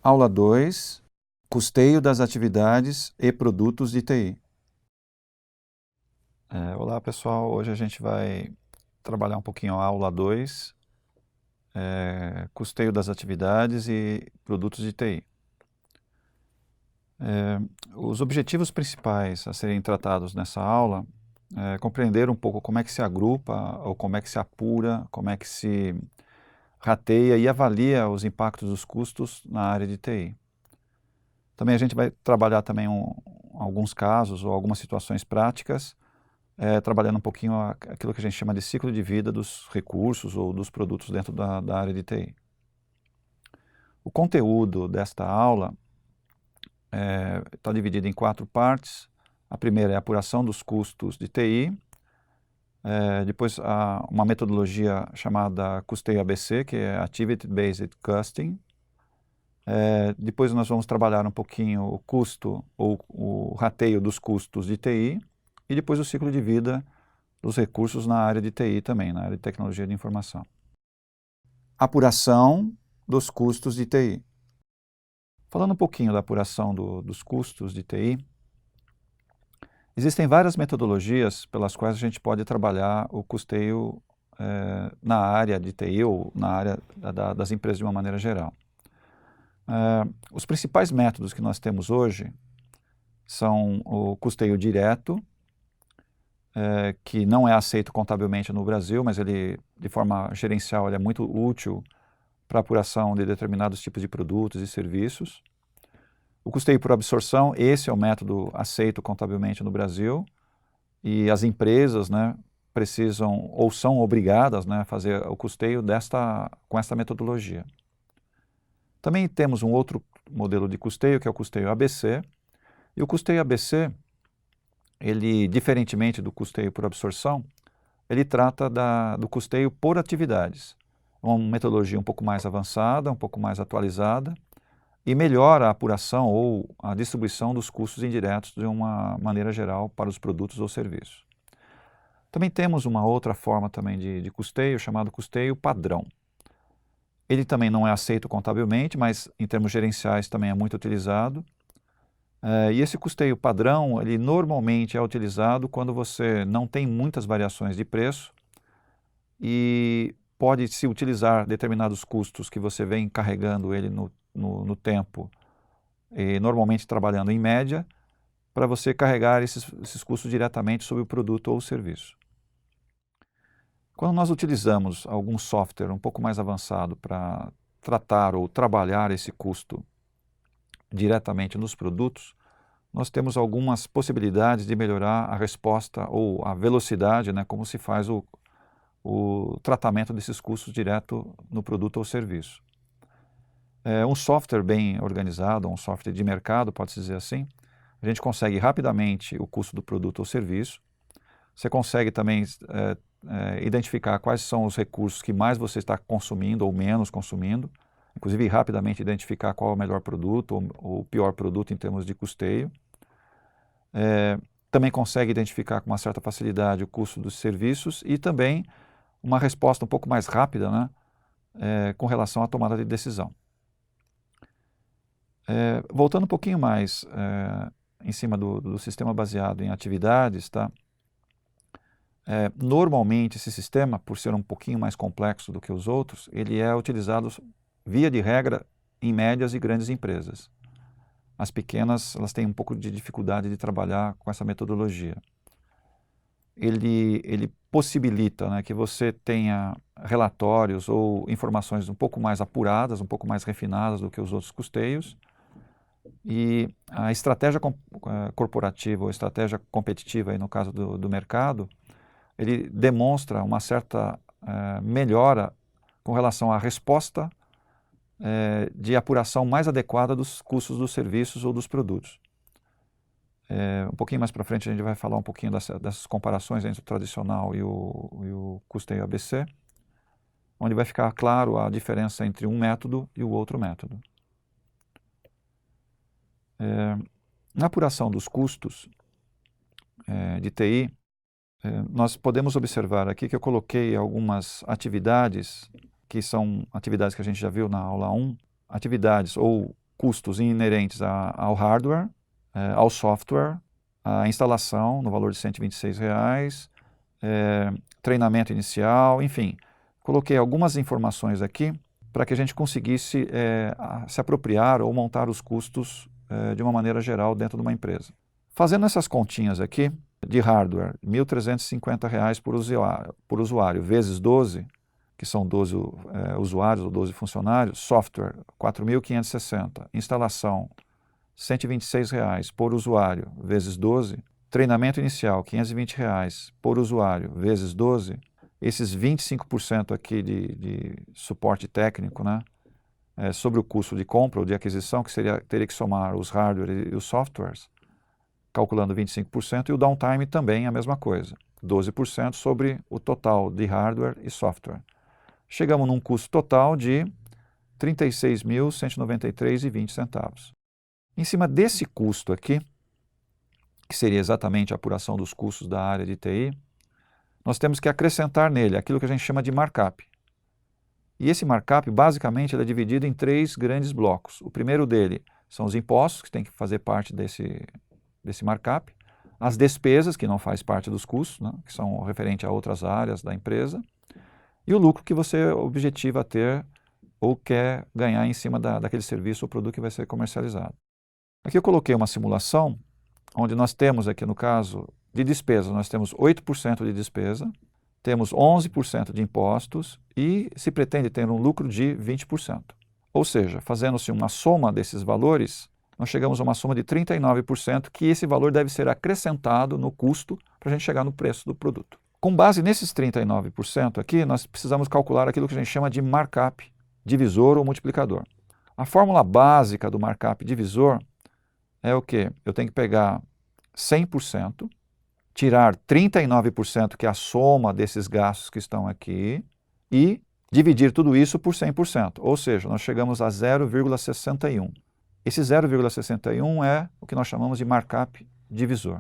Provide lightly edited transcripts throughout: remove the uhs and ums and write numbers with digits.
Aula 2, custeio das atividades e produtos de TI. Olá pessoal, hoje a gente vai trabalhar um pouquinho a aula 2, custeio das atividades e produtos de TI. Os objetivos principais a serem tratados nessa aula é compreender um pouco como é que se agrupa ou como é que se apura, como é que se rateia e avalia os impactos dos custos na área de TI. Também a gente vai trabalhar também alguns casos ou algumas situações práticas, trabalhando um pouquinho aquilo que a gente chama de ciclo de vida dos recursos ou dos produtos dentro da área de TI. O conteúdo desta aula está dividido em 4 partes. A primeira é a apuração dos custos de TI, depois uma metodologia chamada custeio ABC, que é Activity Based Costing. Depois nós vamos trabalhar um pouquinho o custo ou o rateio dos custos de TI e depois o ciclo de vida dos recursos na área de TI também, na área de tecnologia de informação. Apuração dos custos de TI. Falando um pouquinho da apuração dos custos de TI, existem várias metodologias pelas quais a gente pode trabalhar o custeio na área de TI ou na área das empresas de uma maneira geral. Os principais métodos que nós temos hoje são o custeio direto, que não é aceito contabilmente no Brasil, mas ele, de forma gerencial, ele é muito útil para a apuração de determinados tipos de produtos e serviços. O custeio por absorção, esse é o método aceito contabilmente no Brasil, e as empresas, precisam ou são obrigadas, a fazer o custeio com esta metodologia. Também temos um outro modelo de custeio, que é o custeio ABC, e o custeio ABC, ele, diferentemente do custeio por absorção, ele trata do custeio por atividades. Uma metodologia um pouco mais avançada, um pouco mais atualizada, e melhora a apuração ou a distribuição dos custos indiretos de uma maneira geral para os produtos ou serviços. Também temos uma outra forma também de custeio, chamado custeio padrão. Ele também não é aceito contabilmente, mas em termos gerenciais também é muito utilizado. E esse custeio padrão, ele normalmente é utilizado quando você não tem muitas variações de preço e pode-se utilizar determinados custos que você vem carregando ele no tempo, e normalmente trabalhando em média, para você carregar esses custos diretamente sobre o produto ou o serviço. Quando nós utilizamos algum software um pouco mais avançado para tratar ou trabalhar esse custo diretamente nos produtos, nós temos algumas possibilidades de melhorar a resposta ou a velocidade, como se faz o tratamento desses custos direto no produto ou serviço. Um software bem organizado, um software de mercado, pode-se dizer assim, a gente consegue rapidamente o custo do produto ou serviço. Você consegue também identificar quais são os recursos que mais você está consumindo ou menos consumindo, inclusive rapidamente identificar qual é o melhor produto ou o pior produto em termos de custeio. Também consegue identificar com uma certa facilidade o custo dos serviços e também uma resposta um pouco mais rápida, com relação à tomada de decisão. Voltando um pouquinho mais em cima do sistema baseado em atividades, normalmente esse sistema, por ser um pouquinho mais complexo do que os outros, ele é utilizado via de regra em médias e grandes empresas. As pequenas, elas têm um pouco de dificuldade de trabalhar com essa metodologia. Ele possibilita que você tenha relatórios ou informações um pouco mais apuradas, um pouco mais refinadas do que os outros custeios, e a estratégia corporativa ou estratégia competitiva, aí no caso do mercado, ele demonstra uma certa melhora com relação à resposta de apuração mais adequada dos custos dos serviços ou dos produtos. Um pouquinho mais para frente a gente vai falar um pouquinho dessas comparações entre o tradicional e o custeio ABC, onde vai ficar claro a diferença entre um método e o outro método. Na apuração dos custos de TI, nós podemos observar aqui que eu coloquei algumas atividades, que são atividades que a gente já viu na aula 1, atividades ou custos inerentes ao hardware, ao software, a instalação no valor de R$ 126, treinamento inicial, enfim. Coloquei algumas informações aqui para que a gente conseguisse se apropriar ou montar os custos de uma maneira geral dentro de uma empresa. Fazendo essas continhas aqui, de hardware, R$ 1.350 por usuário, vezes 12, que são 12 usuários ou 12 funcionários, software, R$ 4.560, instalação, R$ 126 por usuário, vezes 12, treinamento inicial, R$ 520 por usuário, vezes 12, esses 25% aqui de suporte técnico, né, sobre o custo de compra ou de aquisição, que teria que somar os hardware e os softwares, calculando 25%, e o downtime também a mesma coisa, 12% sobre o total de hardware e software. Chegamos num custo total de R$ 36.193,20. Em cima desse custo aqui, que seria exatamente a apuração dos custos da área de TI, nós temos que acrescentar nele aquilo que a gente chama de markup. E esse markup, basicamente, ele é dividido em 3 grandes blocos. O primeiro dele são os impostos, que tem que fazer parte desse markup, as despesas, que não faz parte dos custos, né, que são referentes a outras áreas da empresa, e o lucro que você objetiva ter ou quer ganhar em cima daquele serviço ou produto que vai ser comercializado. Aqui eu coloquei uma simulação, onde nós temos aqui, no caso de despesas, nós temos 8% de despesa, temos 11% de impostos e se pretende ter um lucro de 20%. Ou seja, fazendo-se uma soma desses valores, nós chegamos a uma soma de 39%, que esse valor deve ser acrescentado no custo para a gente chegar no preço do produto. Com base nesses 39% aqui, nós precisamos calcular aquilo que a gente chama de markup divisor ou multiplicador. A fórmula básica do markup divisor é o quê? Eu tenho que pegar 100%, tirar 39%, que é a soma desses gastos que estão aqui, e dividir tudo isso por 100%, ou seja, nós chegamos a 0,61. Esse 0,61 é o que nós chamamos de markup divisor.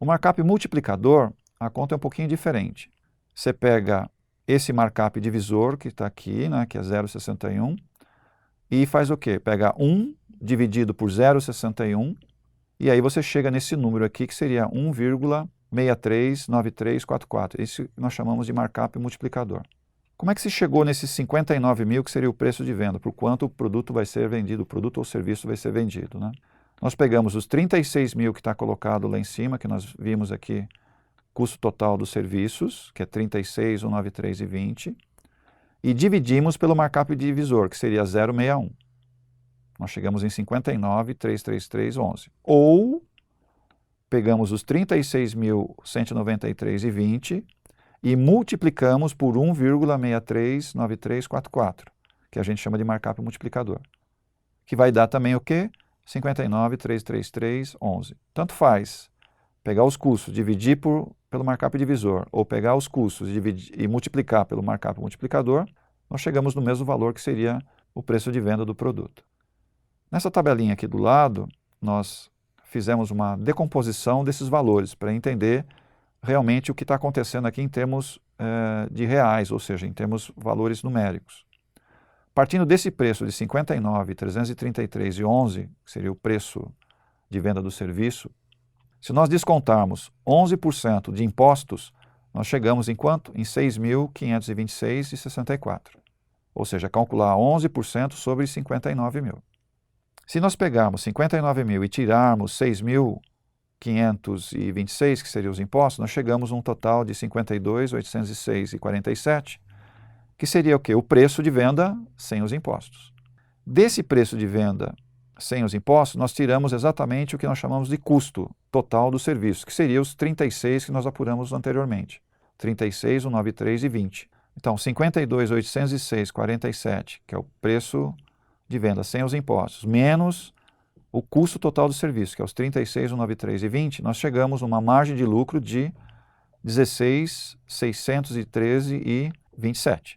O markup multiplicador, a conta é um pouquinho diferente. Você pega esse markup divisor, que está aqui, né, que é 0,61, e faz o quê? Pega 1 dividido por 0,61, e aí você chega nesse número aqui, que seria 1,639344. Isso nós chamamos de markup multiplicador. Como é que se chegou nesses 59 mil, que seria o preço de venda, por quanto o produto vai ser vendido, o produto ou serviço vai ser vendido, né? Nós pegamos os 36 mil que está colocado lá em cima, que nós vimos aqui, custo total dos serviços, que é 36.193,20, e dividimos pelo markup divisor, que seria 0,61. Nós chegamos em 59.333,11. Ou pegamos os 36.193,20 e multiplicamos por 1,639344, que a gente chama de markup multiplicador, que vai dar também o quê? 59.333,11. Tanto faz pegar os custos, dividir pelo markup divisor, ou pegar os custos e multiplicar pelo markup multiplicador, nós chegamos no mesmo valor que seria o preço de venda do produto. Nessa tabelinha aqui do lado, nós fizemos uma decomposição desses valores para entender realmente o que está acontecendo aqui em termos de reais, ou seja, em termos valores numéricos. Partindo desse preço de R$ 59.333,11, que seria o preço de venda do serviço, se nós descontarmos 11% de impostos, nós chegamos em quanto? Em R$ 6.526,64. Ou seja, calcular 11% sobre 59 mil. Se nós pegarmos 59 mil e tirarmos 6.526, que seriam os impostos, nós chegamos a um total de 52.806,47, que seria o quê? O preço de venda sem os impostos. Desse preço de venda sem os impostos, nós tiramos exatamente o que nós chamamos de custo total do serviço, que seria os 36 que nós apuramos anteriormente, 36.193,20. Então, 52.806,47, que é o preço de venda sem os impostos, menos o custo total do serviço, que é os 36.193,20, nós chegamos a uma margem de lucro de 16.613,27.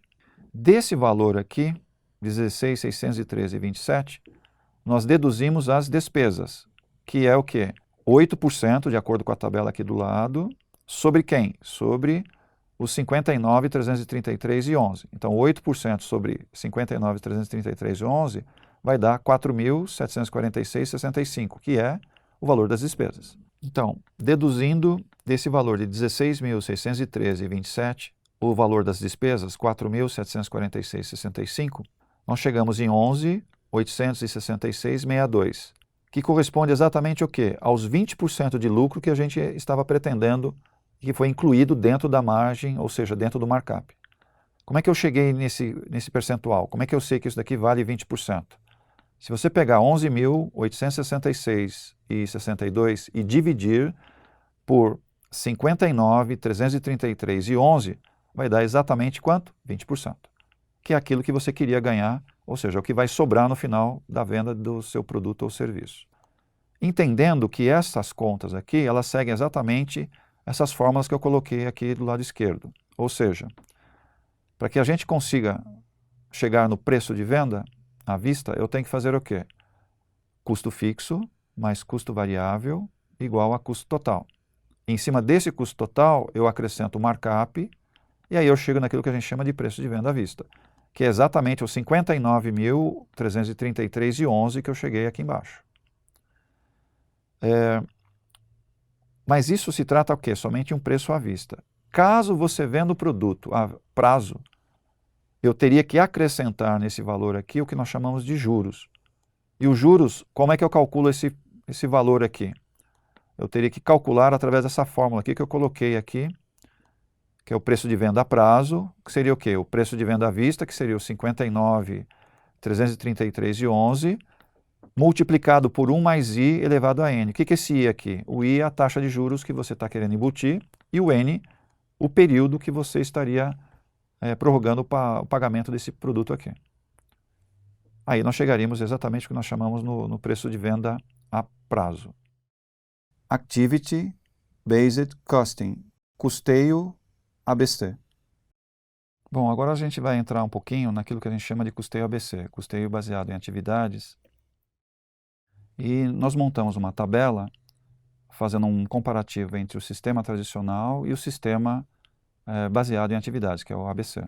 Desse valor aqui, 16.613,27, nós deduzimos as despesas, que é o quê? 8%, de acordo com a tabela aqui do lado, sobre quem? Sobre os 59.333,11. Então, 8% sobre 59.333,11 vai dar 4.746,65, que é o valor das despesas. Então, deduzindo desse valor de 16.613,27, o valor das despesas, 4.746,65, nós chegamos em 11.866,62, que corresponde exatamente ao quê? Aos 20% de lucro que a gente estava pretendendo, que foi incluído dentro da margem, ou seja, dentro do markup. Como é que eu cheguei nesse percentual? Como é que eu sei que isso daqui vale 20%? Se você pegar 11.866,62 e dividir por 59.333,11, vai dar exatamente quanto? 20%, que é aquilo que você queria ganhar, ou seja, o que vai sobrar no final da venda do seu produto ou serviço. Entendendo que essas contas aqui, elas seguem exatamente essas fórmulas que eu coloquei aqui do lado esquerdo. Ou seja, para que a gente consiga chegar no preço de venda à vista, eu tenho que fazer o quê? Custo fixo mais custo variável igual a custo total. Em cima desse custo total, eu acrescento o markup e aí eu chego naquilo que a gente chama de preço de venda à vista, que é exatamente os 59.333,11 que eu cheguei aqui embaixo. Mas isso se trata o quê? Somente um preço à vista. Caso você venda o produto a prazo, eu teria que acrescentar nesse valor aqui o que nós chamamos de juros. E os juros, como é que eu calculo esse valor aqui? Eu teria que calcular através dessa fórmula aqui que eu coloquei aqui, que é o preço de venda a prazo, que seria o quê? O preço de venda à vista, que seria o 59.333,11, multiplicado por 1 mais I elevado a N. O que é esse I aqui? O I é a taxa de juros que você está querendo embutir e o N, o período que você estaria prorrogando o pagamento desse produto aqui. Aí nós chegaríamos exatamente ao que nós chamamos no preço de venda a prazo. Activity Based Costing, custeio ABC. Bom, agora a gente vai entrar um pouquinho naquilo que a gente chama de custeio ABC, custeio baseado em atividades. E nós montamos uma tabela fazendo um comparativo entre o sistema tradicional e o sistema baseado em atividades, que é o ABC.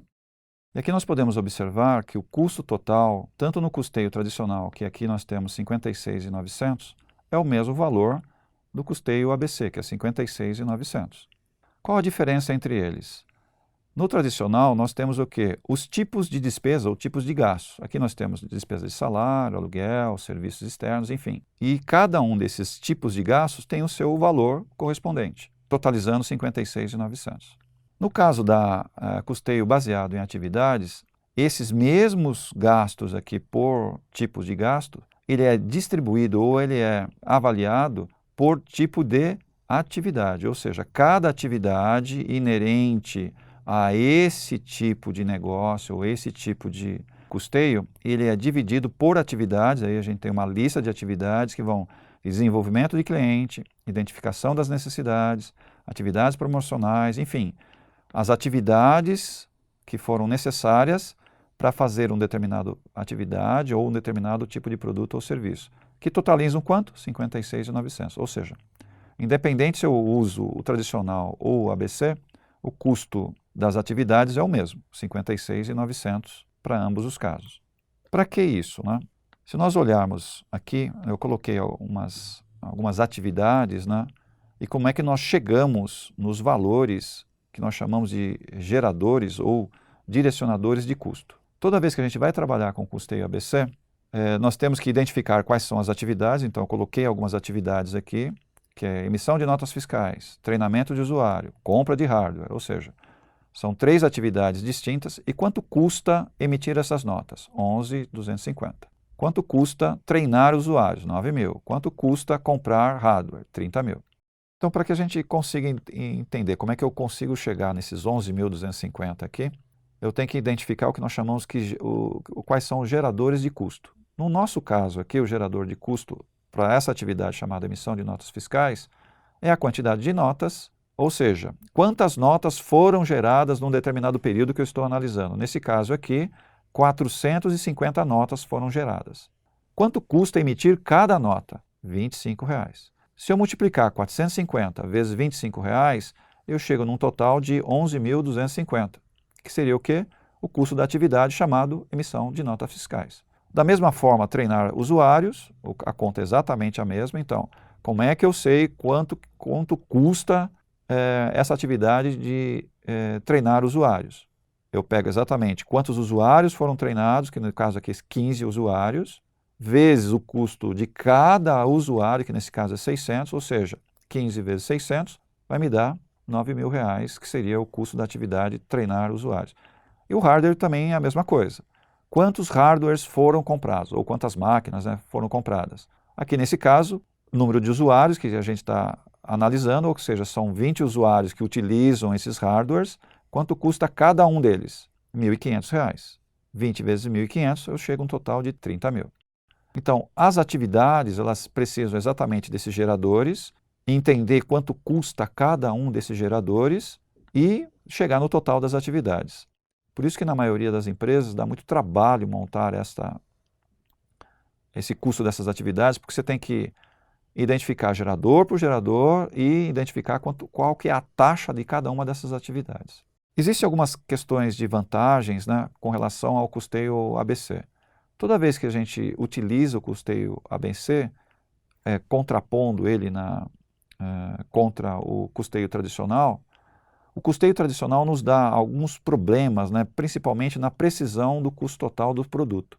E aqui nós podemos observar que o custo total, tanto no custeio tradicional, que aqui nós temos 56.900, é o mesmo valor do custeio ABC, que é 56.900. Qual a diferença entre eles? No tradicional, nós temos o quê? Os tipos de despesa ou tipos de gastos. Aqui nós temos despesa de salário, aluguel, serviços externos, enfim. E cada um desses tipos de gastos tem o seu valor correspondente, totalizando 56.900. No caso da custeio baseado em atividades, esses mesmos gastos aqui por tipos de gasto, ele é distribuído ou ele é avaliado por tipo de atividade, ou seja, cada atividade inerente a esse tipo de negócio ou esse tipo de custeio, ele é dividido por atividades, aí a gente tem uma lista de atividades que vão desenvolvimento de cliente, identificação das necessidades, atividades promocionais, enfim, as atividades que foram necessárias para fazer uma determinada atividade ou um determinado tipo de produto ou serviço, que totalizam quanto? 56.900, ou seja, independente se eu uso o tradicional ou o ABC, o custo das atividades é o mesmo, 56.900 para ambos os casos. Para que isso, né? Se nós olharmos aqui, eu coloquei algumas atividades, né? E como é que nós chegamos nos valores que nós chamamos de geradores ou direcionadores de custo. Toda vez que a gente vai trabalhar com custeio ABC, nós temos que identificar quais são as atividades, então eu coloquei algumas atividades aqui, que é emissão de notas fiscais, treinamento de usuário, compra de hardware, ou seja, são 3 atividades distintas. E quanto custa emitir essas notas? 11.250. Quanto custa treinar usuários? 9.000. Quanto custa comprar hardware? 30.000. Então, para que a gente consiga entender como é que eu consigo chegar nesses 11.250 aqui, eu tenho que identificar o que nós chamamos quais são os geradores de custo. No nosso caso aqui, o gerador de custo para essa atividade chamada emissão de notas fiscais é a quantidade de notas, ou seja, quantas notas foram geradas num determinado período que eu estou analisando. Nesse caso aqui, 450 notas foram geradas. Quanto custa emitir cada nota? R$ 25. Se eu multiplicar 450 vezes R$ 25, eu chego num total de 11.250, que seria o quê? O custo da atividade chamado emissão de notas fiscais. Da mesma forma, treinar usuários, a conta é exatamente a mesma. Então, como é que eu sei quanto custa essa atividade de treinar usuários? Eu pego exatamente quantos usuários foram treinados, que no caso aqui é 15 usuários, vezes o custo de cada usuário, que nesse caso é 600, ou seja, 15 vezes 600 vai me dar R$9.000, que seria o custo da atividade treinar usuários. E o hardware também é a mesma coisa. Quantos hardwares foram comprados, ou quantas máquinas, né, foram compradas? Aqui nesse caso, o número de usuários que a gente está analisando, ou seja, são 20 usuários que utilizam esses hardwares, quanto custa cada um deles? R$1.500. 20 vezes 1.500, eu chego a um total de 30 mil. Então, as atividades, elas precisam exatamente desses geradores, entender quanto custa cada um desses geradores e chegar no total das atividades. Por isso que na maioria das empresas dá muito trabalho montar esse custo dessas atividades, porque você tem que identificar gerador por gerador e identificar qual que é a taxa de cada uma dessas atividades. Existem algumas questões de vantagens, né, com relação ao custeio ABC. Toda vez que a gente utiliza o custeio ABC, contrapondo ele contra o custeio tradicional, o custeio tradicional nos dá alguns problemas, né, principalmente na precisão do custo total do produto.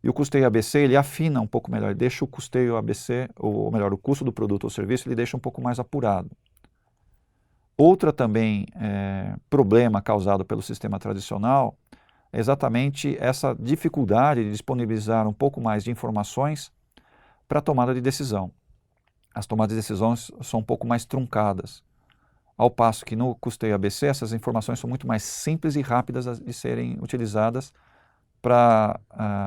E o custeio ABC, ele afina um pouco melhor, ele deixa o custeio ABC, ou melhor, o custo do produto ou serviço, ele deixa um pouco mais apurado. Outra também problema causado pelo sistema tradicional é exatamente essa dificuldade de disponibilizar um pouco mais de informações para a tomada de decisão. As tomadas de decisões são um pouco mais truncadas, ao passo que no custeio ABC essas informações são muito mais simples e rápidas de serem utilizadas para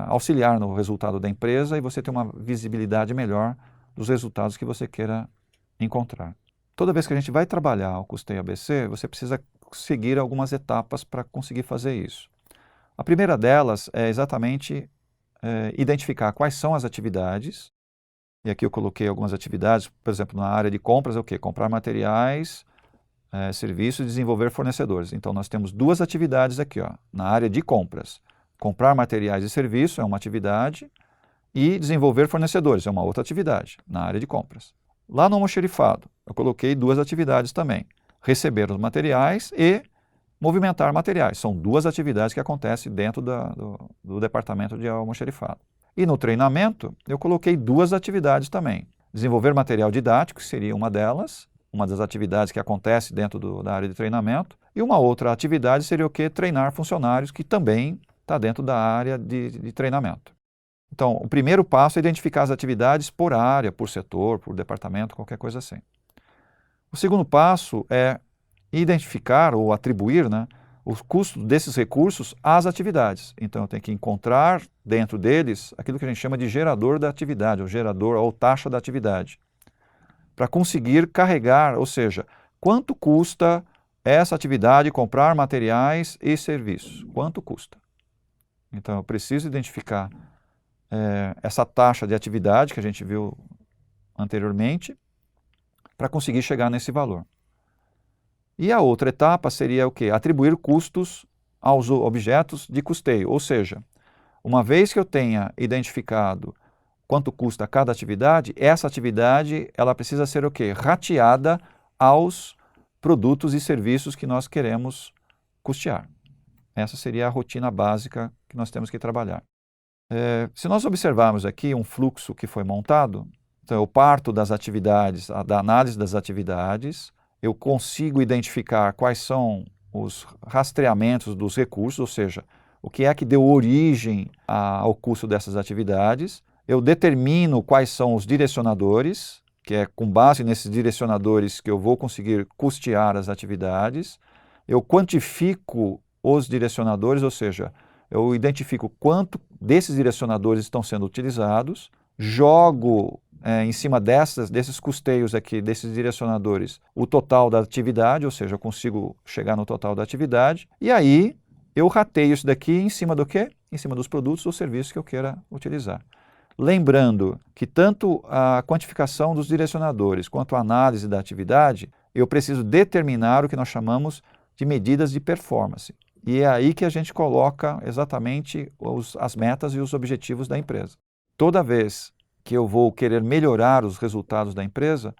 auxiliar no resultado da empresa e você ter uma visibilidade melhor dos resultados que você queira encontrar. Toda vez que a gente vai trabalhar o custeio ABC, você precisa seguir algumas etapas para conseguir fazer isso. A primeira delas é exatamente identificar quais são as atividades, e aqui eu coloquei algumas atividades, por exemplo, na área de compras é o quê? Comprar materiais, serviços e desenvolver fornecedores. Então nós temos duas atividades aqui, ó, na área de compras. Comprar materiais e serviços é uma atividade e desenvolver fornecedores é uma outra atividade na área de compras. Lá no almoxerifado, eu coloquei duas atividades também. Receber os materiais e movimentar materiais. São duas atividades que acontecem dentro do departamento de almoxerifado. E no treinamento, eu coloquei duas atividades também. Desenvolver material didático, que seria uma delas, uma das atividades que acontece dentro da área de treinamento. E uma outra atividade seria o quê? Treinar funcionários, que também está dentro da área de treinamento. Então, o primeiro passo é identificar as atividades por área, por setor, por departamento, qualquer coisa assim. O segundo passo é identificar ou atribuir, né, os custos desses recursos às atividades. Então, eu tenho que encontrar dentro deles aquilo que a gente chama de gerador da atividade, ou gerador ou taxa da atividade, para conseguir carregar, ou seja, quanto custa essa atividade comprar materiais e serviços? Quanto custa? Então, eu preciso identificar essa taxa de atividade que a gente viu anteriormente para conseguir chegar nesse valor. E a outra etapa seria o quê? Atribuir custos aos objetos de custeio, ou seja, uma vez que eu tenha identificado quanto custa cada atividade, essa atividade ela precisa ser o quê? Rateada aos produtos e serviços que nós queremos custear. Essa seria a rotina básica que nós temos que trabalhar. Se nós observarmos aqui um fluxo que foi montado, então eu parto das atividades, da análise das atividades, eu consigo identificar quais são os rastreamentos dos recursos, ou seja, o que é que deu origem ao custo dessas atividades, eu determino quais são os direcionadores, que é com base nesses direcionadores que eu vou conseguir custear as atividades, eu quantifico os direcionadores, ou seja, eu identifico quanto desses direcionadores estão sendo utilizados, jogo em cima desses custeios aqui, desses direcionadores, o total da atividade, ou seja, eu consigo chegar no total da atividade, e aí eu rateio isso daqui em cima do quê? Em cima dos produtos ou serviços que eu queira utilizar. Lembrando que tanto a quantificação dos direcionadores quanto a análise da atividade, eu preciso determinar o que nós chamamos de medidas de performance. E é aí que a gente coloca exatamente as metas e os objetivos da empresa. Toda vez que eu vou querer melhorar os resultados da empresa,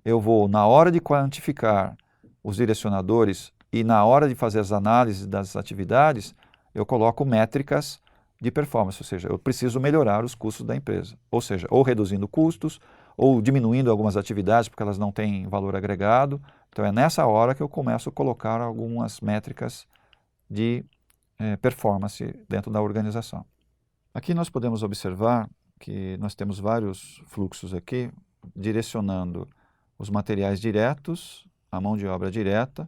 eu vou, na hora de quantificar os direcionadores e na hora de fazer as análises das atividades, eu coloco métricas de performance, ou seja, eu preciso melhorar os custos da empresa. Ou seja, ou reduzindo custos, ou diminuindo algumas atividades porque elas não têm valor agregado. Então é nessa hora que eu começo a colocar algumas métricas de performance dentro da organização. Aqui nós podemos observar que nós temos vários fluxos aqui, direcionando os materiais diretos, a mão de obra direta,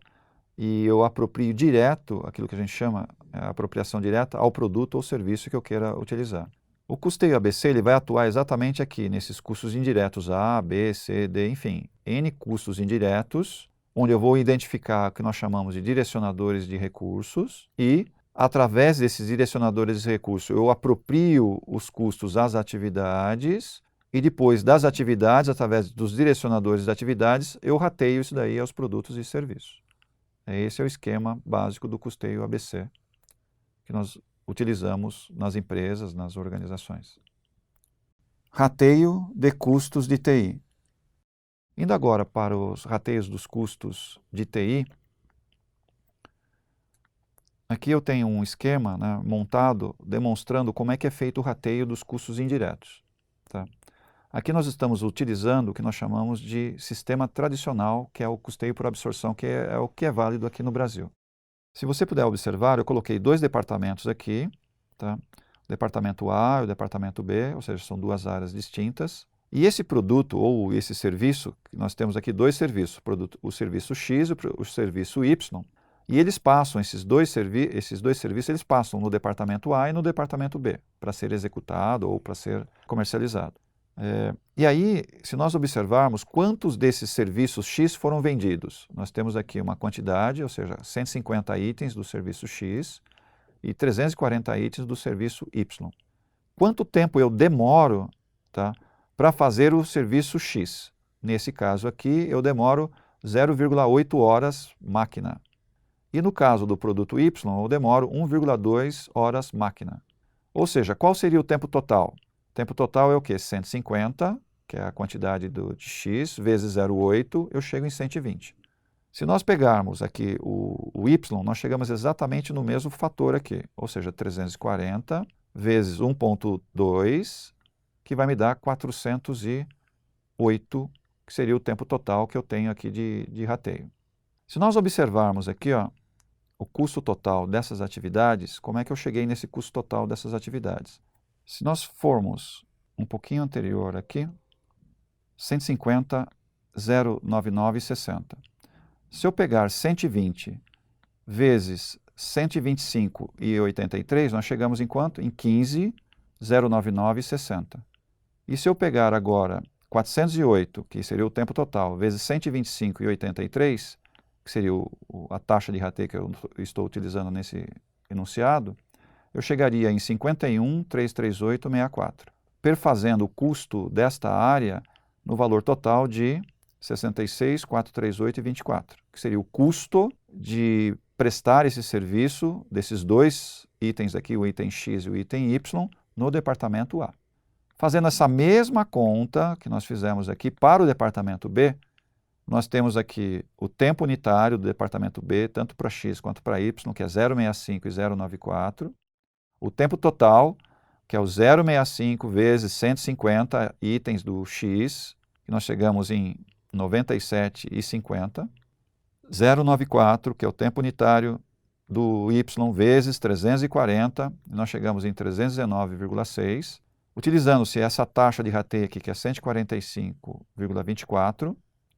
e eu aproprio direto, aquilo que a gente chama a apropriação direta, ao produto ou serviço que eu queira utilizar. O custeio ABC ele vai atuar exatamente aqui, nesses custos indiretos A, B, C, D, enfim, N custos indiretos, onde eu vou identificar o que nós chamamos de direcionadores de recursos e, através desses direcionadores de recursos, eu aproprio os custos às atividades e depois das atividades, através dos direcionadores de atividades, eu rateio isso daí aos produtos e serviços. Esse é o esquema básico do custeio ABC que nós utilizamos nas empresas, nas organizações. Rateio de custos de TI. Indo agora para os rateios dos custos de TI, aqui eu tenho um esquema, né, montado demonstrando como é que é feito o rateio dos custos indiretos. Tá? Aqui nós estamos utilizando o que nós chamamos de sistema tradicional, que é o custeio por absorção, que é o que é válido aqui no Brasil. Se você puder observar, eu coloquei dois departamentos aqui, tá? O departamento A e o departamento B, ou seja, são duas áreas distintas. E esse produto ou esse serviço, nós temos aqui dois serviços, o serviço X e o serviço Y, e eles passam, esses dois serviços, eles passam no departamento A e no departamento B, para ser executado ou para ser comercializado. E aí, se nós observarmos quantos desses serviços X foram vendidos, nós temos aqui uma quantidade, ou seja, 150 itens do serviço X e 340 itens do serviço Y. Quanto tempo eu demoro, tá, para fazer o serviço X? Nesse caso aqui, eu demoro 0,8 horas máquina. E no caso do produto Y, eu demoro 1,2 horas máquina. Ou seja, qual seria o tempo total? O tempo total é o quê? 150, que é a quantidade de X, vezes 0,8, eu chego em 120. Se nós pegarmos aqui o Y, nós chegamos exatamente no mesmo fator aqui, ou seja, 340 vezes 1,2, que vai me dar 408, que seria o tempo total que eu tenho aqui de rateio. Se nós observarmos aqui, ó, o custo total dessas atividades, como é que eu cheguei nesse custo total dessas atividades? Se nós formos um pouquinho anterior aqui, 150, 099, 60. Se eu pegar 120 vezes 125 e 83, nós chegamos em quanto? Em 15, 099, 60. E se eu pegar agora 408, que seria o tempo total, vezes 125 e 83, que seria a taxa de rateio que eu estou utilizando nesse enunciado, eu chegaria em 51.338,64, perfazendo o custo desta área no valor total de 66.438,24, que seria o custo de prestar esse serviço desses dois itens aqui, o item X e o item Y, no departamento A. Fazendo essa mesma conta que nós fizemos aqui para o departamento B, nós temos aqui o tempo unitário do departamento B, tanto para X quanto para Y, que é 0,65 e 0,94. O tempo total, que é o 0,65 vezes 150 itens do X, que nós chegamos em 97,50. 0,94, que é o tempo unitário do Y, vezes 340, nós chegamos em 319,6. Utilizando-se essa taxa de rateio aqui, que é 145,24,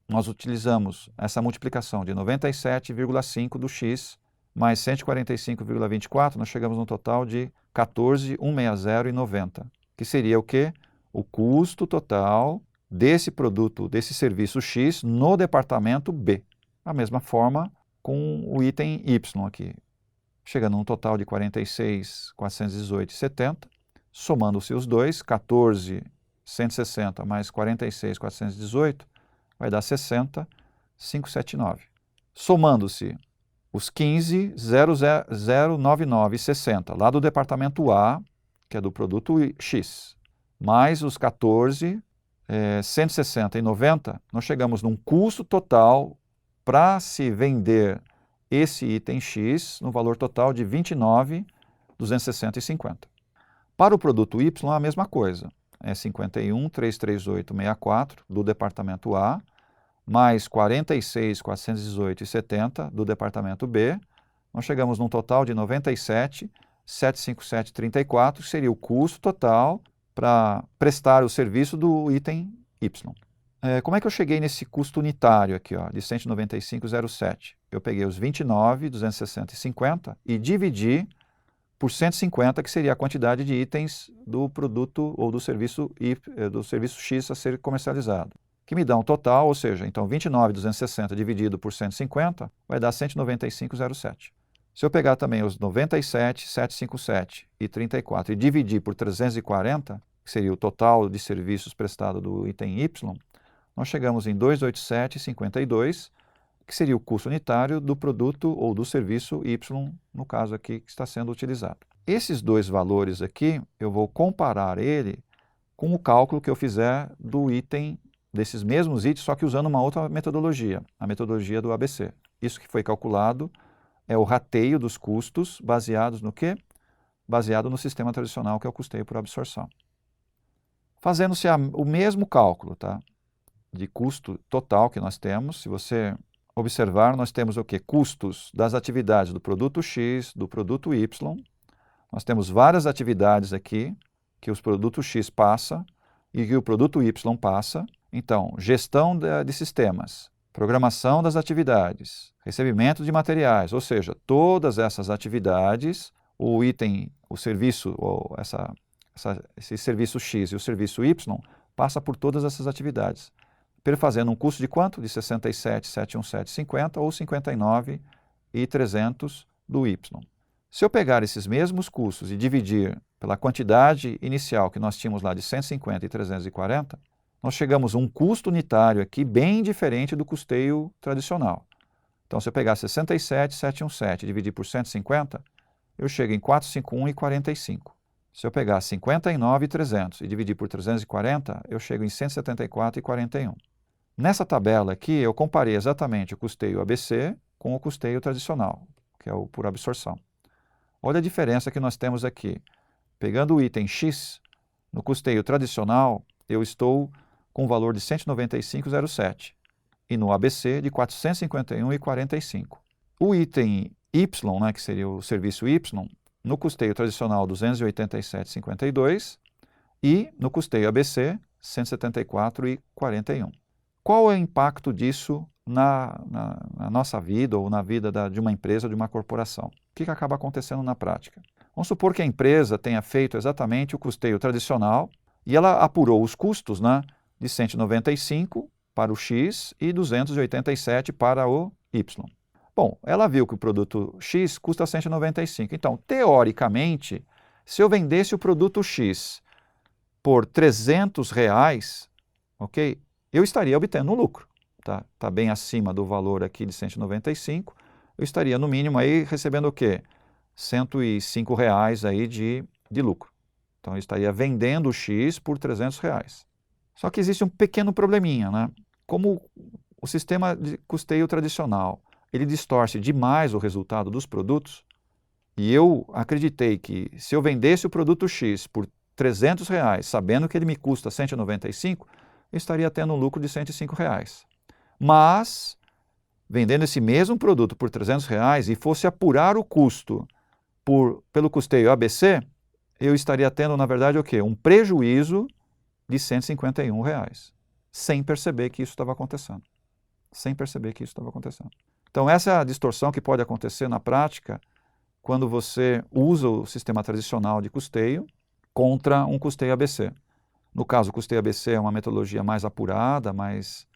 nós utilizamos essa multiplicação de 97,5 do X mais 145,24, nós chegamos no total de 14.160,90, que seria o quê? O custo total desse produto, desse serviço X no departamento B. A mesma forma com o item Y aqui, chegando num total de 46.418,70, somando-se os dois, 14.160 mais 46.418, vai dar 60.579. Somando-se os 15,099,60, lá do departamento A, que é do produto X, mais os 14,160,90, nós chegamos num custo total para se vender esse item X no valor total de 29,260,50. Para o produto Y, a mesma coisa. É 51,338,64 do departamento A, mais 46,418,70 do departamento B, nós chegamos num total de 97,757,34, que seria o custo total para prestar o serviço do item Y. Como é que eu cheguei nesse custo unitário aqui, ó, de 195,07? Eu peguei os 29,260,50 e dividi por 150, que seria a quantidade de itens do produto ou do serviço X a ser comercializado, que me dá um total, ou seja, então 29,260 dividido por 150 vai dar 195,07. Se eu pegar também os 97,757 e 34 e dividir por 340, que seria o total de serviços prestados do item Y, nós chegamos em 287,52, que seria o custo unitário do produto ou do serviço Y, no caso aqui, que está sendo utilizado. Esses dois valores aqui, eu vou comparar ele com o cálculo que eu fizer do item, desses mesmos itens, só que usando uma outra metodologia, a metodologia do ABC. Isso que foi calculado é o rateio dos custos baseados no quê? Baseado no sistema tradicional, que é o custeio por absorção. Fazendo-se o mesmo cálculo, tá? De custo total que nós temos, se você observar, nós temos o quê? Custos das atividades do produto X, do produto Y. Nós temos várias atividades aqui que os produtos X passa e que o produto Y passa. Então, gestão de sistemas, programação das atividades, recebimento de materiais, ou seja, todas essas atividades, o item, o serviço, ou esse serviço X e o serviço Y, passa por todas essas atividades, perfazendo um custo de quanto? De 67,717,50 ou 59,300 do Y. Se eu pegar esses mesmos custos e dividir pela quantidade inicial que nós tínhamos lá de 150 e 340, nós chegamos a um custo unitário aqui bem diferente do custeio tradicional. Então, se eu pegar 67,717 e dividir por 150, eu chego em 451,45. Se eu pegar 59,300 e dividir por 340, eu chego em 174,41. Nessa tabela aqui, eu comparei exatamente o custeio ABC com o custeio tradicional, que é o por absorção. Olha a diferença que nós temos aqui. Pegando o item X, no custeio tradicional, eu estou com o valor de 195,07 e no ABC de 451,45. O item Y, né, que seria o serviço Y, no custeio tradicional 287,52 e no custeio ABC 174,41. Qual é o impacto disso na nossa vida ou na vida de uma empresa ou de uma corporação? O que acaba acontecendo na prática? Vamos supor que a empresa tenha feito exatamente o custeio tradicional e ela apurou os custos, né, de 195 para o X e 287 para o Y. Bom, ela viu que o produto X custa 195. Então, teoricamente, se eu vendesse o produto X por R$300, ok, eu estaria obtendo um lucro. Tá bem acima do valor aqui de 195, eu estaria no mínimo aí recebendo o quê? R$105 aí de lucro. Então eu estaria vendendo o X por R$300. Só que existe um pequeno probleminha, né? Como o sistema de custeio tradicional, ele distorce demais o resultado dos produtos, e eu acreditei que se eu vendesse o produto X por R$300, sabendo que ele me custa 195, eu estaria tendo um lucro de R$105. Mas, vendendo esse mesmo produto por R$300 e fosse apurar o custo pelo custeio ABC, eu estaria tendo, na verdade, o quê? Um prejuízo de R$151, sem perceber que isso estava acontecendo. Sem perceber que isso estava acontecendo. Então, essa é a distorção que pode acontecer na prática quando você usa o sistema tradicional de custeio contra um custeio ABC. No caso, o custeio ABC é uma metodologia mais apurada, mais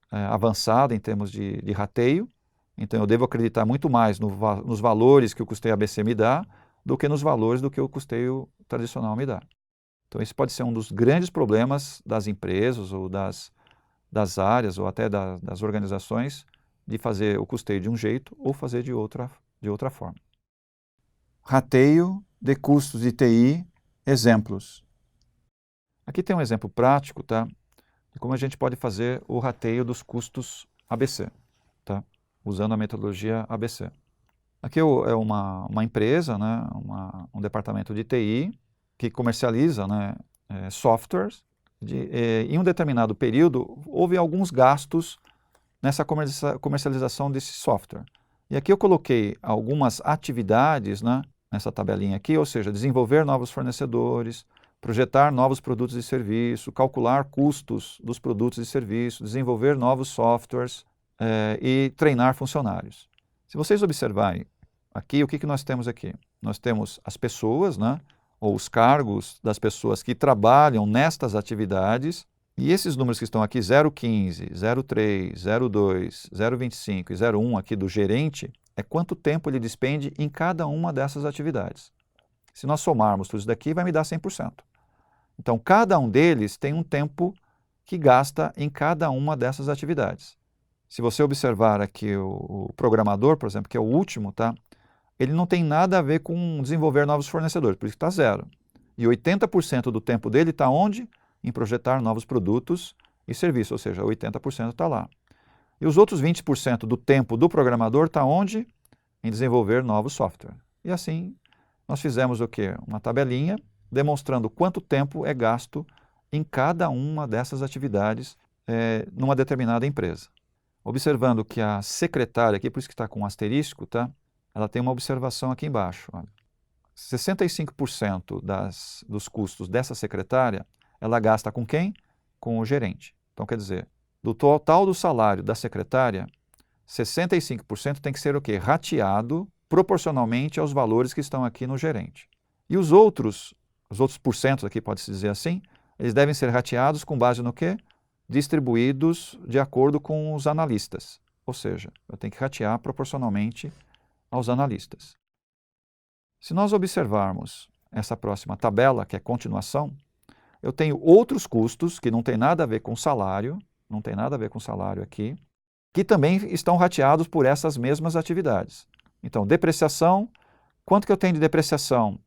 avançada em termos de rateio. Então, eu devo acreditar muito mais nos valores que o custeio ABC me dá do que nos valores do que o custeio tradicional me dá. Então, esse pode ser um dos grandes problemas das empresas ou das áreas ou até das organizações de fazer o custeio de um jeito ou fazer de outra forma. Rateio de custos de TI, exemplos. Aqui tem um exemplo prático, tá? De como a gente pode fazer o rateio dos custos ABC, tá? Usando a metodologia ABC. Aqui é uma empresa, né? Um departamento de TI que comercializa, né, softwares. Em um determinado período, houve alguns gastos nessa comercialização desse software. E aqui eu coloquei algumas atividades, né, nessa tabelinha aqui, ou seja, desenvolver novos fornecedores, projetar novos produtos e serviços, calcular custos dos produtos e serviços, desenvolver novos softwares e treinar funcionários. Se vocês observarem aqui, o que nós temos aqui? Nós temos as pessoas, né, ou os cargos das pessoas que trabalham nestas atividades, e esses números que estão aqui, 0,15, 0,3, 0,2, 0,25 e 0,1 aqui do gerente, é quanto tempo ele despende em cada uma dessas atividades. Se nós somarmos tudo isso daqui, vai me dar 100%. Então, cada um deles tem um tempo que gasta em cada uma dessas atividades. Se você observar aqui o programador, por exemplo, que é o último, tá? Ele não tem nada a ver com desenvolver novos fornecedores, por isso que está 0. E 80% do tempo dele está onde? Em projetar novos produtos e serviços, ou seja, 80% está lá. E os outros 20% do tempo do programador está onde? Em desenvolver novos software. E assim, nós fizemos o quê? Uma tabelinha demonstrando quanto tempo é gasto em cada uma dessas atividades numa determinada empresa. Observando que a secretária, aqui por isso que está com um asterisco, tá? Ela tem uma observação aqui embaixo. Olha. 65% dos custos dessa secretária, ela gasta com quem? Com o gerente. Então, quer dizer, do total do salário da secretária, 65% tem que ser o quê? Rateado proporcionalmente aos valores que estão aqui no gerente. E os outros porcentos aqui, pode-se dizer assim, eles devem ser rateados com base no quê? Distribuídos de acordo com os analistas. Ou seja, eu tenho que ratear proporcionalmente aos analistas. Se nós observarmos essa próxima tabela, que é continuação, eu tenho outros custos que não tem nada a ver com salário, não tem nada a ver com salário aqui, que também estão rateados por essas mesmas atividades. Então, depreciação, quanto que eu tenho de depreciação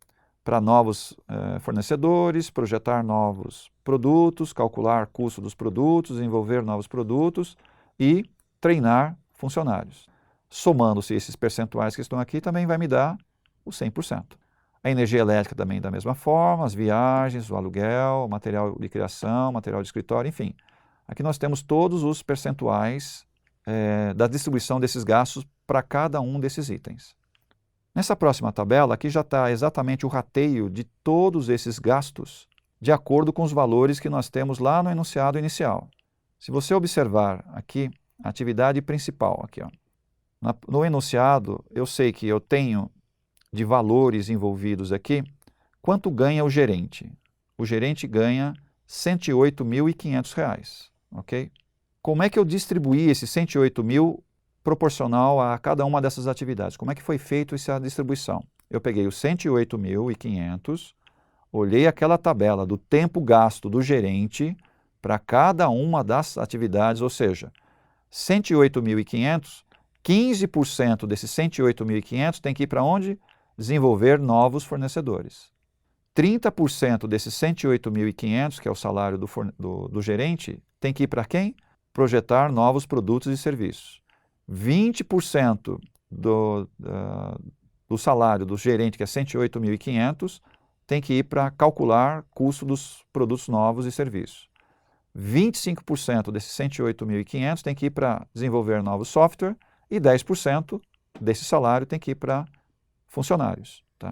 para novos fornecedores, projetar novos produtos, calcular custo dos produtos, desenvolver novos produtos e treinar funcionários. Somando-se esses percentuais que estão aqui, também vai me dar o 100%. A energia elétrica também da mesma forma, as viagens, o aluguel, material de criação, material de escritório, enfim. Aqui nós temos todos os percentuais da distribuição desses gastos para cada um desses itens. Nessa próxima tabela, aqui já está exatamente o rateio de todos esses gastos de acordo com os valores que nós temos lá no enunciado inicial. Se você observar aqui, a atividade principal, aqui, ó. No enunciado, eu sei que eu tenho de valores envolvidos aqui, quanto ganha o gerente? O gerente ganha R$ 108.500, ok? Como é que eu distribuí esses 108 mil proporcional a cada uma dessas atividades? Como é que foi feita essa distribuição? Eu peguei os 108.500, olhei aquela tabela do tempo gasto do gerente para cada uma das atividades, ou seja, 108.500, 15% desses 108.500 tem que ir para onde? Desenvolver novos fornecedores. 30% desses 108.500, que é o salário do gerente, tem que ir para quem? Projetar novos produtos e serviços. 20% do salário do gerente, que é 108.500, tem que ir para calcular custo dos produtos novos e serviços. 25% desses 108.500 tem que ir para desenvolver novos software e 10% desse salário tem que ir para funcionários. Tá?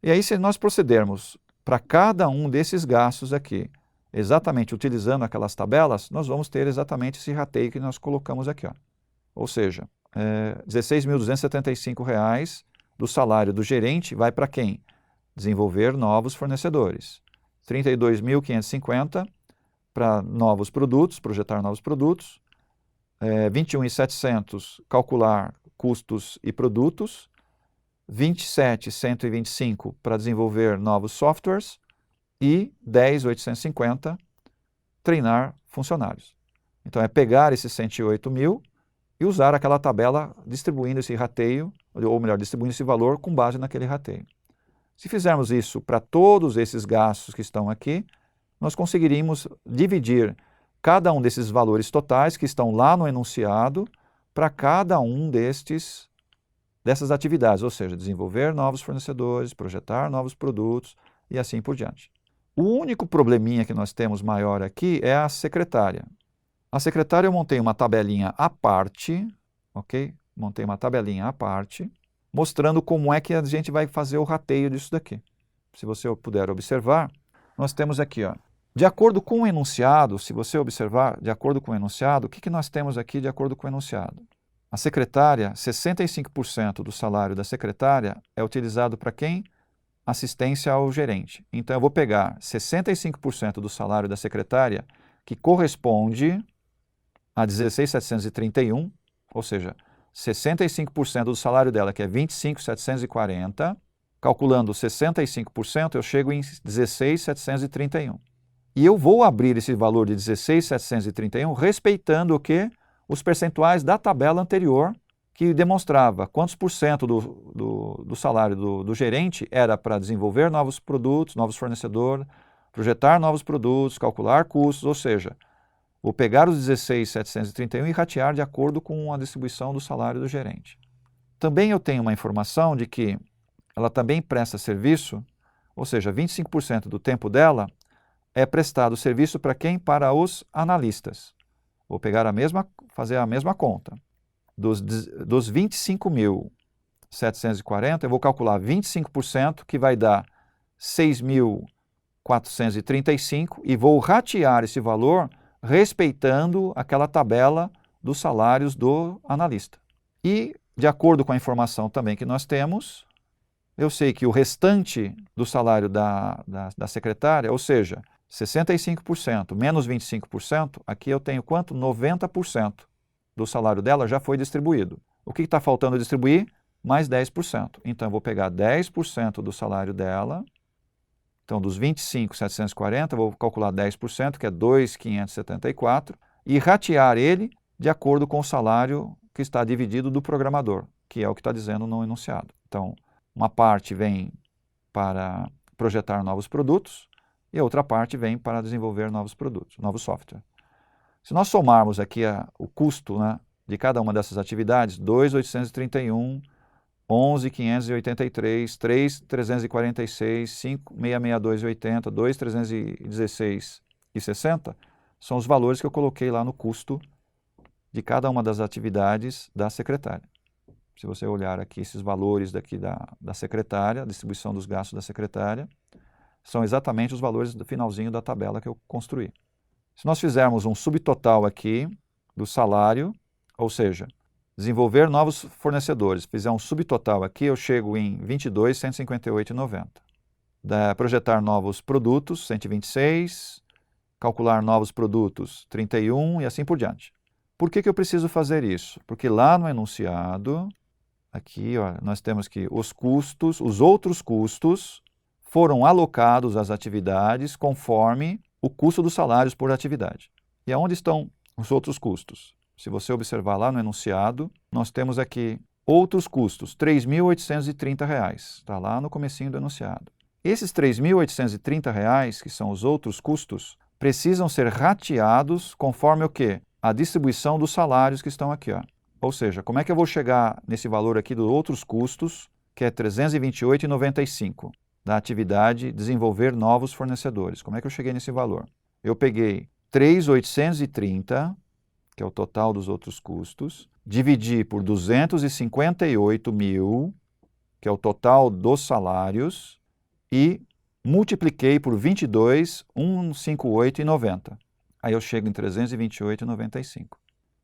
E aí, se nós procedermos para cada um desses gastos aqui, exatamente utilizando aquelas tabelas, nós vamos ter exatamente esse rateio que nós colocamos aqui. Ó. Ou seja, R$ 16.275 do salário do gerente vai para quem? Desenvolver novos fornecedores. R$ 32.550 para novos produtos, projetar novos produtos. R$ 21.700 calcular custos e produtos. R$ 27.125 para desenvolver novos softwares. E R$ 10.850 treinar funcionários. Então, é pegar esses 108 mil e usar aquela tabela distribuindo esse rateio, ou melhor, distribuindo esse valor com base naquele rateio. Se fizermos isso para todos esses gastos que estão aqui, nós conseguiríamos dividir cada um desses valores totais que estão lá no enunciado para cada um dessas atividades, ou seja, desenvolver novos fornecedores, projetar novos produtos e assim por diante. O único probleminha que nós temos maior aqui é a secretária. A secretária eu montei uma tabelinha à parte, ok? Montei uma tabelinha à parte, mostrando como é que a gente vai fazer o rateio disso daqui. Se você puder observar, nós temos aqui, ó, de acordo com o enunciado, se você observar, de acordo com o enunciado, o que nós temos aqui de acordo com o enunciado? A secretária, 65% do salário da secretária é utilizado para quem? Assistência ao gerente. Então, eu vou pegar 65% do salário da secretária, que corresponde a 16.731, ou seja, 65% do salário dela, que é 25.740, calculando 65%, eu chego em 16.731. E eu vou abrir esse valor de 16.731 respeitando o quê? Os percentuais da tabela anterior, que demonstrava quantos por cento do salário do gerente era para desenvolver novos produtos, novos fornecedores, projetar novos produtos, calcular custos, ou seja, vou pegar os 16.731 e ratear de acordo com a distribuição do salário do gerente. Também eu tenho uma informação de que ela também presta serviço, ou seja, 25% do tempo dela é prestado serviço para quem? Para os analistas. Vou pegar fazer a mesma conta. Dos 25.740, eu vou calcular 25%, que vai dar 6.435, e vou ratear esse valor respeitando aquela tabela dos salários do analista. E, de acordo com a informação também que nós temos, eu sei que o restante do salário da secretária, ou seja, 65% menos 25%, aqui eu tenho quanto? 90% do salário dela já foi distribuído. O que está faltando distribuir? Mais 10%. Então, eu vou pegar 10% do salário dela. Então, dos 25.740, eu vou calcular 10%, que é 2.574, e ratear ele de acordo com o salário que está dividido do programador, que é o que está dizendo no enunciado. Então, uma parte vem para projetar novos produtos e a outra parte vem para desenvolver novos produtos, novos software. Se nós somarmos aqui o custo, né, de cada uma dessas atividades, 2.831, 11.583, 3.346, 5.662,80, 2.316,60, são os valores que eu coloquei lá no custo de cada uma das atividades da secretária. Se você olhar aqui esses valores daqui da secretária, a distribuição dos gastos da secretária, são exatamente os valores do finalzinho da tabela que eu construí. Se nós fizermos um subtotal aqui do salário, ou seja, desenvolver novos fornecedores, fizer um subtotal aqui, eu chego em 22.158,90. Projetar novos produtos, 126, calcular novos produtos, 31 e assim por diante. Por que eu preciso fazer isso? Porque lá no enunciado, aqui ó, nós temos que os outros custos, foram alocados às atividades conforme o custo dos salários por atividade. E aonde estão os outros custos? Se você observar lá no enunciado, nós temos aqui outros custos, R$ 3.830, está lá no comecinho do enunciado. Esses R$ 3.830, que são os outros custos, precisam ser rateados conforme o quê? A distribuição dos salários que estão aqui, ó. Ou seja, como é que eu vou chegar nesse valor aqui dos outros custos, que é R$ 328,95, da atividade desenvolver novos fornecedores? Como é que eu cheguei nesse valor? Eu peguei 3.830, que é o total dos outros custos, dividi por 258.000, que é o total dos salários, e multipliquei por 22.158,90. Aí eu chego em 328,95.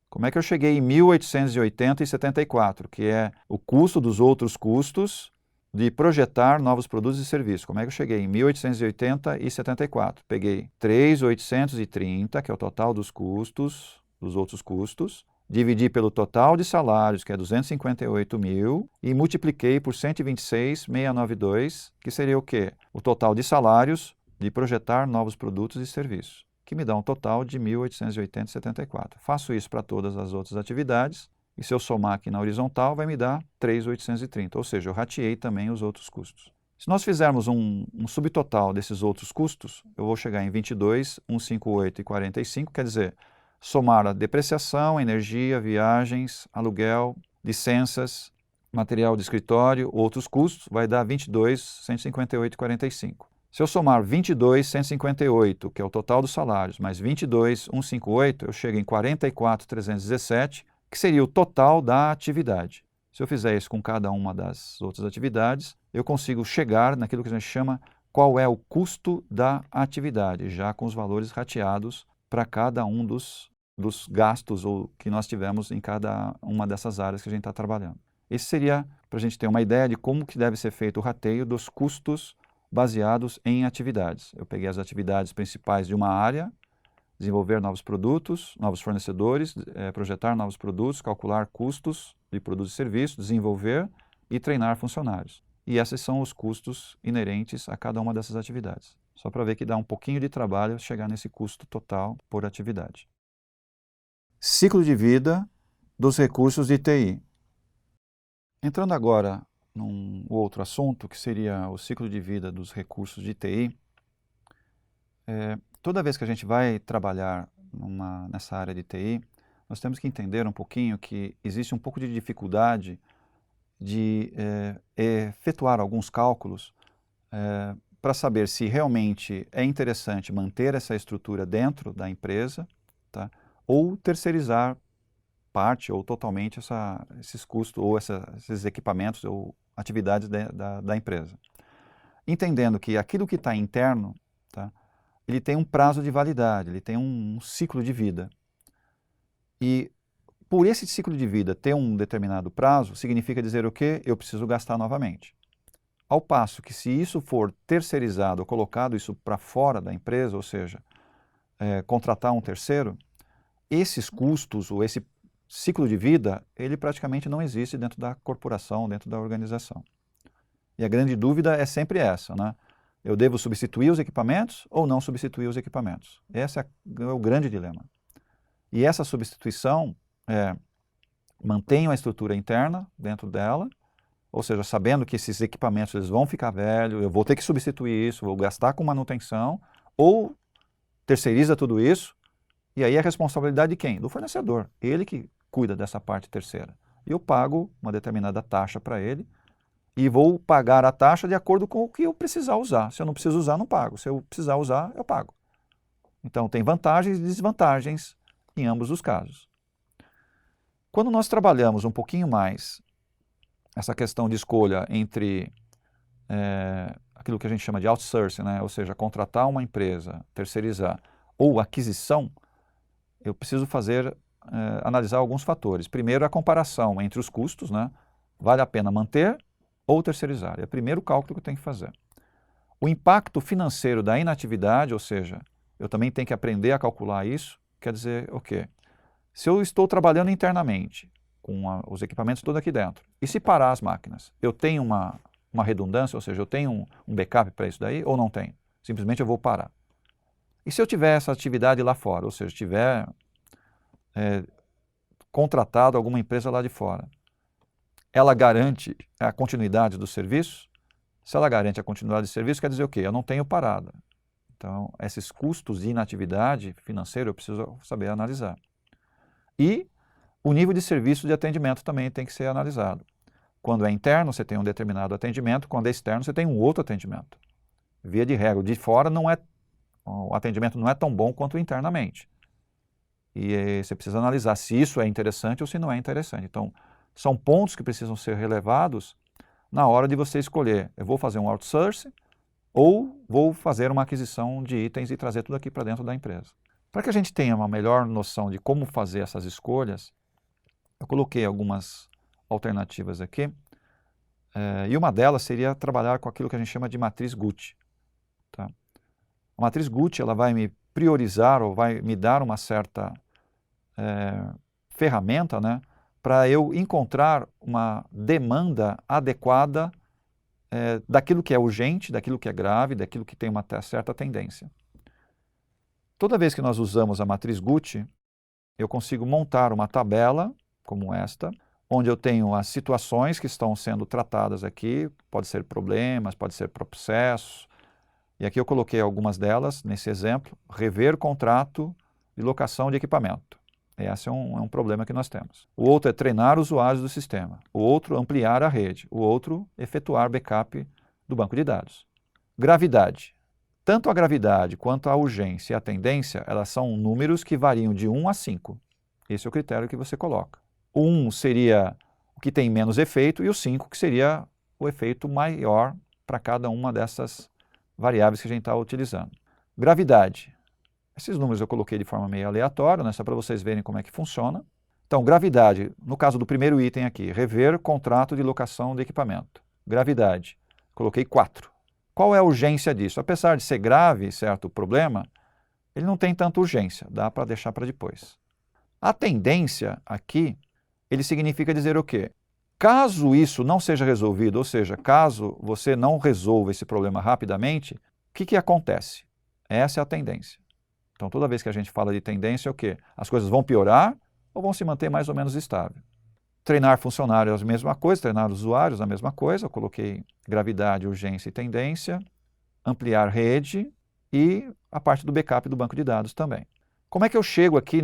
Como é que eu cheguei em 1.880,74, que é o custo dos outros custos de projetar novos produtos e serviços? Como é que eu cheguei em 1.880,74? Peguei 3.830, que é o total dos custos, dos outros custos, dividi pelo total de salários, que é 258.000, e multipliquei por 126.692, que seria o quê? O total de salários de projetar novos produtos e serviços, que me dá um total de 1.880,74. Faço isso para todas as outras atividades E se eu somar aqui na horizontal, vai me dar 3.830, ou seja, eu rateei também os outros custos. Se nós fizermos um subtotal desses outros custos, eu vou chegar em 22.158,45, quer dizer, somar a depreciação, energia, viagens, aluguel, licenças, material de escritório, outros custos, vai dar 22.158,45. Se eu somar 22.158, que é o total dos salários, mais 22.158, eu chego em 44.317, que seria o total da atividade. Se eu fizer isso com cada uma das outras atividades, eu consigo chegar naquilo que a gente chama qual é o custo da atividade, já com os valores rateados para cada um dos gastos ou que nós tivemos em cada uma dessas áreas que a gente está trabalhando. Esse seria para a gente ter uma ideia de como que deve ser feito o rateio dos custos baseados em atividades. Eu peguei as atividades principais de uma área, desenvolver novos produtos, novos fornecedores, projetar novos produtos, calcular custos de produtos e serviços, desenvolver e treinar funcionários. E esses são os custos inerentes a cada uma dessas atividades. Só para ver que dá um pouquinho de trabalho chegar nesse custo total por atividade. Ciclo de vida dos recursos de TI. Entrando agora num outro assunto, que seria o ciclo de vida dos recursos de TI, toda vez que a gente vai trabalhar nessa área de TI, nós temos que entender um pouquinho que existe um pouco de dificuldade de efetuar alguns cálculos para saber se realmente é interessante manter essa estrutura dentro da empresa, tá? Ou terceirizar parte ou totalmente esses custos ou esses equipamentos ou atividades da empresa. Entendendo que aquilo que está interno, tá, ele tem um prazo de validade, ele tem um ciclo de vida. E por esse ciclo de vida ter um determinado prazo, significa dizer o quê? Eu preciso gastar novamente. Ao passo que se isso for terceirizado ou colocado isso para fora da empresa, ou seja, contratar um terceiro, esses custos ou esse ciclo de vida, ele praticamente não existe dentro da corporação, dentro da organização. E a grande dúvida é sempre essa, né? Eu devo substituir os equipamentos ou não substituir os equipamentos? Esse é o grande dilema. E essa substituição mantém a estrutura interna dentro dela, ou seja, sabendo que esses equipamentos eles vão ficar velhos, eu vou ter que substituir isso, vou gastar com manutenção, ou terceiriza tudo isso, e aí é a responsabilidade de quem? Do fornecedor, ele que cuida dessa parte terceira. E eu pago uma determinada taxa para ele, e vou pagar a taxa de acordo com o que eu precisar usar. Se eu não preciso usar, não pago. Se eu precisar usar, eu pago. Então, tem vantagens e desvantagens em ambos os casos. Quando nós trabalhamos um pouquinho mais essa questão de escolha entre aquilo que a gente chama de outsourcing, né? Ou seja, contratar uma empresa, terceirizar, ou aquisição, eu preciso analisar alguns fatores. Primeiro, a comparação entre os custos, né? Vale a pena manter ou terceirizar? É o primeiro cálculo que eu tenho que fazer. O impacto financeiro da inatividade, ou seja, eu também tenho que aprender a calcular isso, quer dizer o quê? Se eu estou trabalhando internamente, com os equipamentos todos aqui dentro, e se parar as máquinas, eu tenho uma redundância, ou seja, eu tenho um backup para isso daí ou não tenho? Simplesmente eu vou parar. E se eu tiver essa atividade lá fora, ou seja, tiver contratado alguma empresa lá de fora, ela garante a continuidade do serviço? Se ela garante a continuidade do serviço, quer dizer o quê? Eu não tenho parada. Então, esses custos de inatividade financeira eu preciso saber analisar. E o nível de serviço de atendimento também tem que ser analisado. Quando é interno, você tem um determinado atendimento, quando é externo, você tem um outro atendimento. Via de regra, de fora o atendimento não é tão bom quanto internamente. E você precisa analisar se isso é interessante ou se não é interessante. Então, são pontos que precisam ser relevados na hora de você escolher. Eu vou fazer um outsourcing ou vou fazer uma aquisição de itens e trazer tudo aqui para dentro da empresa. Para que a gente tenha uma melhor noção de como fazer essas escolhas, eu coloquei algumas alternativas aqui, e uma delas seria trabalhar com aquilo que a gente chama de matriz Gucci. Tá? A matriz Gucci ela vai me priorizar ou vai me dar uma certa ferramenta, né, para eu encontrar uma demanda adequada daquilo que é urgente, daquilo que é grave, daquilo que tem uma certa tendência. Toda vez que nós usamos a matriz Gucci, eu consigo montar uma tabela como esta, onde eu tenho as situações que estão sendo tratadas aqui, pode ser problemas, pode ser processos, e aqui eu coloquei algumas delas nesse exemplo, rever contrato de locação de equipamento. Esse é um problema que nós temos. O outro é treinar usuários do sistema. O outro, ampliar a rede. O outro, efetuar backup do banco de dados. Gravidade. Tanto a gravidade quanto a urgência e a tendência, elas são números que variam de 1 a 5. Esse é o critério que você coloca. O 1 seria o que tem menos efeito e o 5 que seria o efeito maior para cada uma dessas variáveis que a gente está utilizando. Gravidade. Esses números eu coloquei de forma meio aleatória, né, só para vocês verem como é que funciona. Então, gravidade, no caso do primeiro item aqui, rever contrato de locação de equipamento. Gravidade, coloquei 4. Qual é a urgência disso? Apesar de ser grave, certo, o problema, ele não tem tanta urgência, dá para deixar para depois. A tendência aqui, ele significa dizer o quê? Caso isso não seja resolvido, ou seja, caso você não resolva esse problema rapidamente, o que acontece? Essa é a tendência. Então, toda vez que a gente fala de tendência, é o quê? As coisas vão piorar ou vão se manter mais ou menos estável. Treinar funcionários, a mesma coisa, treinar usuários, a mesma coisa. Eu coloquei gravidade, urgência e tendência. Ampliar rede e a parte do backup do banco de dados também. Como é que eu chego aqui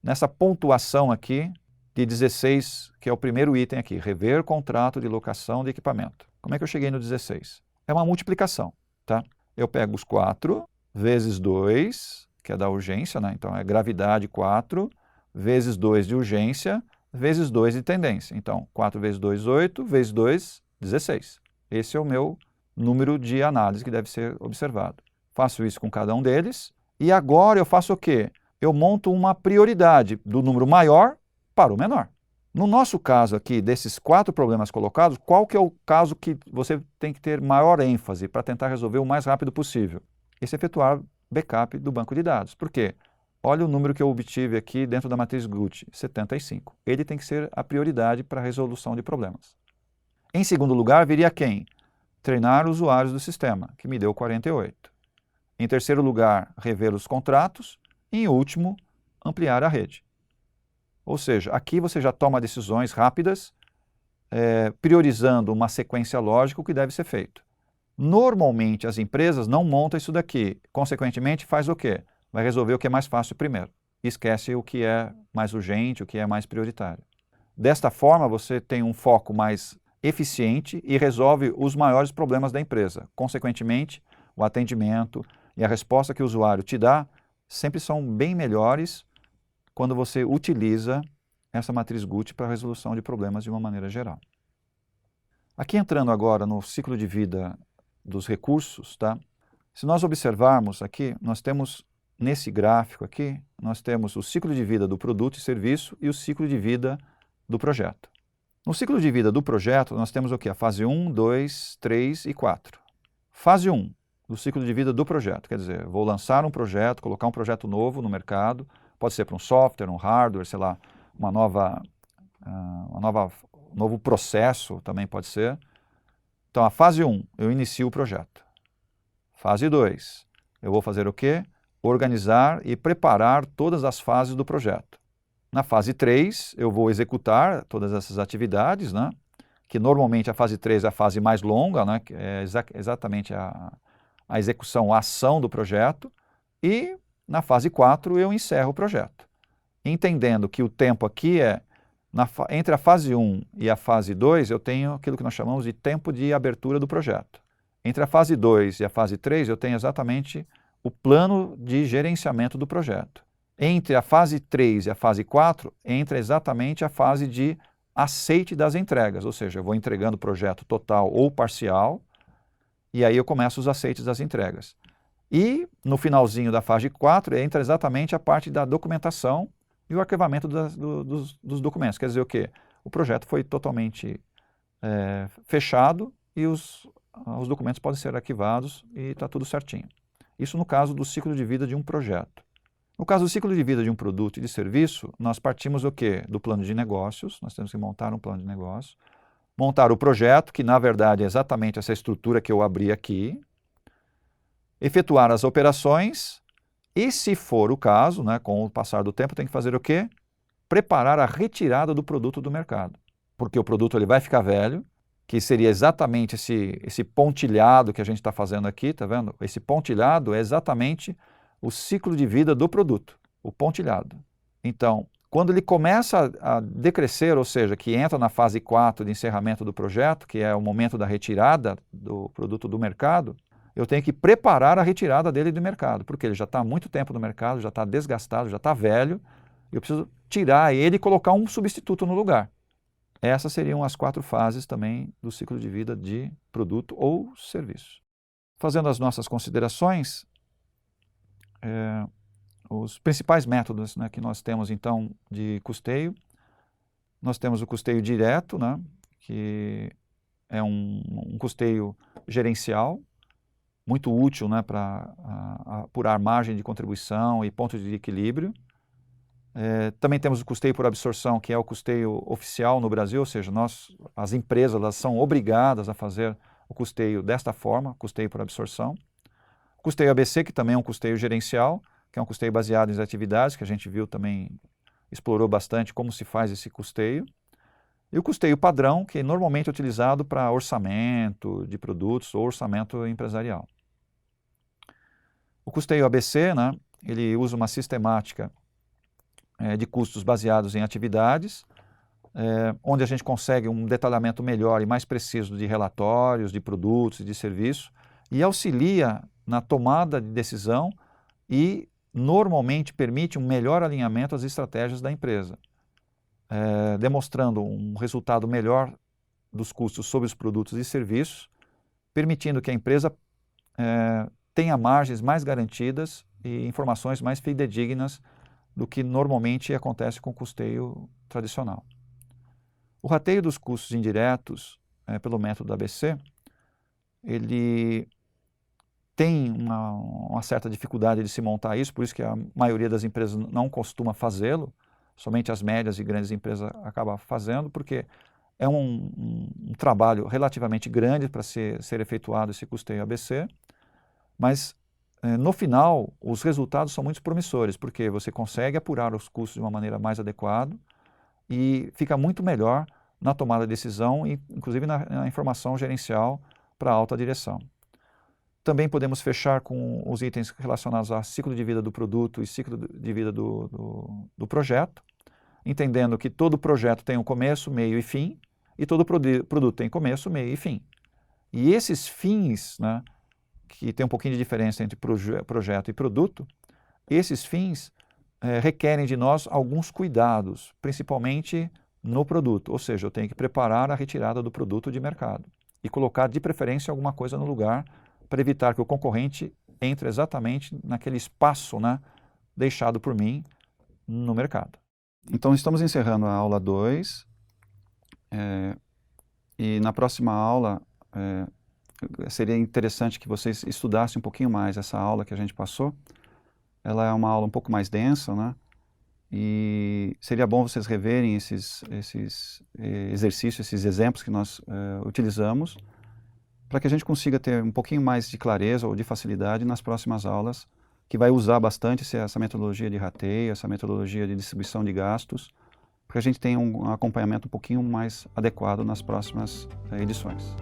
nessa pontuação aqui de 16, que é o primeiro item aqui, rever contrato de locação de equipamento? Como é que eu cheguei no 16? É uma multiplicação, tá? Eu pego os 4 vezes 2, que é da urgência, né? Então é gravidade 4, vezes 2 de urgência, vezes 2 de tendência. Então, 4 vezes 2, 8, vezes 2, 16. Esse é o meu número de análise que deve ser observado. Faço isso com cada um deles, e agora eu faço o quê? Eu monto uma prioridade do número maior para o menor. No nosso caso aqui, desses 4 problemas colocados, qual que é o caso que você tem que ter maior ênfase para tentar resolver o mais rápido possível? Esse é efetuar backup do banco de dados. Por quê? Olha o número que eu obtive aqui dentro da matriz Gucci, 75. Ele tem que ser a prioridade para a resolução de problemas. Em segundo lugar, viria quem? Treinar usuários do sistema, que me deu 48. Em terceiro lugar, rever os contratos. E, em último, ampliar a rede. Ou seja, aqui você já toma decisões rápidas, priorizando uma sequência lógica que deve ser feito. Normalmente, as empresas não montam isso daqui. Consequentemente, faz o quê? Vai resolver o que é mais fácil primeiro. Esquece o que é mais urgente, o que é mais prioritário. Desta forma, você tem um foco mais eficiente e resolve os maiores problemas da empresa. Consequentemente, o atendimento e a resposta que o usuário te dá sempre são bem melhores quando você utiliza essa matriz Gucci para a resolução de problemas de uma maneira geral. Aqui entrando agora no ciclo de vida dos recursos, tá? Se nós observarmos aqui, nós temos nesse gráfico aqui, nós temos o ciclo de vida do produto e serviço e o ciclo de vida do projeto. No ciclo de vida do projeto, nós temos o quê? A fase 1, 2, 3 e 4. Fase 1, do ciclo de vida do projeto, quer dizer, vou lançar um projeto, colocar um projeto novo no mercado, pode ser para um software, um hardware, sei lá, um novo processo também pode ser. Então, a fase 1, eu inicio o projeto. Fase 2, eu vou fazer o quê? Organizar e preparar todas as fases do projeto. Na fase 3, eu vou executar todas essas atividades, né? Que normalmente a fase 3 é a fase mais longa, né? Que é exatamente a execução, a ação do projeto. E na fase 4 eu encerro o projeto. Entendendo que o tempo aqui é, entre a fase 1 e a fase 2, eu tenho aquilo que nós chamamos de tempo de abertura do projeto. Entre a fase 2 e a fase 3, eu tenho exatamente o plano de gerenciamento do projeto. Entre a fase 3 e a fase 4, entra exatamente a fase de aceite das entregas, ou seja, eu vou entregando o projeto total ou parcial, e aí eu começo os aceites das entregas. E no finalzinho da fase 4, entra exatamente a parte da documentação e o arquivamento dos documentos. Quer dizer o quê? O projeto foi totalmente fechado e os documentos podem ser arquivados e está tudo certinho. Isso no caso do ciclo de vida de um projeto. No caso do ciclo de vida de um produto e de serviço, nós partimos o quê? Do plano de negócios, nós temos que montar um plano de negócio, montar o projeto, que na verdade é exatamente essa estrutura que eu abri aqui, efetuar as operações e, se for o caso, né, com o passar do tempo, tem que fazer o quê? preparar a retirada do produto do mercado. Porque o produto ele vai ficar velho, que seria exatamente esse pontilhado que a gente está fazendo aqui, tá vendo? Esse pontilhado é exatamente o ciclo de vida do produto, o pontilhado. Então, quando ele começa a decrescer, ou seja, que entra na fase 4 de encerramento do projeto, que é o momento da retirada do produto do mercado, eu tenho que preparar a retirada dele do mercado, porque ele já está há muito tempo no mercado, já está desgastado, já está velho, e eu preciso tirar ele e colocar um substituto no lugar. Essas seriam as 4 fases também do ciclo de vida de produto ou serviço. Fazendo as nossas considerações, os principais métodos, né, que nós temos então de custeio, nós temos o custeio direto, né, que é um custeio gerencial, muito útil, né, para apurar margem de contribuição e pontos de equilíbrio. Também temos o custeio por absorção, que é o custeio oficial no Brasil, ou seja, as empresas elas são obrigadas a fazer o custeio desta forma, custeio por absorção. O custeio ABC, que também é um custeio gerencial, que é um custeio baseado em atividades, que a gente viu também, explorou bastante como se faz esse custeio. E o custeio padrão, que normalmente é utilizado para orçamento de produtos ou orçamento empresarial. O custeio ABC, né, ele usa uma sistemática de custos baseados em atividades, onde a gente consegue um detalhamento melhor e mais preciso de relatórios, de produtos e de serviços, e auxilia na tomada de decisão e normalmente permite um melhor alinhamento às estratégias da empresa, demonstrando um resultado melhor dos custos sobre os produtos e serviços, permitindo que a empresa tenha margens mais garantidas e informações mais fidedignas do que normalmente acontece com o custeio tradicional. O rateio dos custos indiretos, pelo método ABC, ele tem uma certa dificuldade de se montar isso, por isso que a maioria das empresas não costuma fazê-lo, somente as médias e grandes empresas acabam fazendo, porque é um trabalho relativamente grande para ser efetuado esse custeio ABC, mas no final os resultados são muito promissores, porque você consegue apurar os custos de uma maneira mais adequada e fica muito melhor na tomada de decisão e inclusive na informação gerencial para a alta direção. Também podemos fechar com os itens relacionados ao ciclo de vida do produto e ciclo de vida do projeto, entendendo que todo projeto tem um começo, meio e fim, e todo produto tem começo, meio e fim. E esses fins, né, que tem um pouquinho de diferença entre projeto e produto, esses fins requerem de nós alguns cuidados, principalmente no produto, ou seja, eu tenho que preparar a retirada do produto de mercado e colocar de preferência alguma coisa no lugar para evitar que o concorrente entre exatamente naquele espaço, né, deixado por mim no mercado. Então estamos encerrando a aula 2 e na próxima aula seria interessante que vocês estudassem um pouquinho mais essa aula que a gente passou. Ela é uma aula um pouco mais densa, né? E seria bom vocês reverem esses exercícios, esses exemplos que nós utilizamos, para que a gente consiga ter um pouquinho mais de clareza ou de facilidade nas próximas aulas, que vai usar bastante essa metodologia de rateio, essa metodologia de distribuição de gastos, para que a gente tenha um acompanhamento um pouquinho mais adequado nas próximas edições.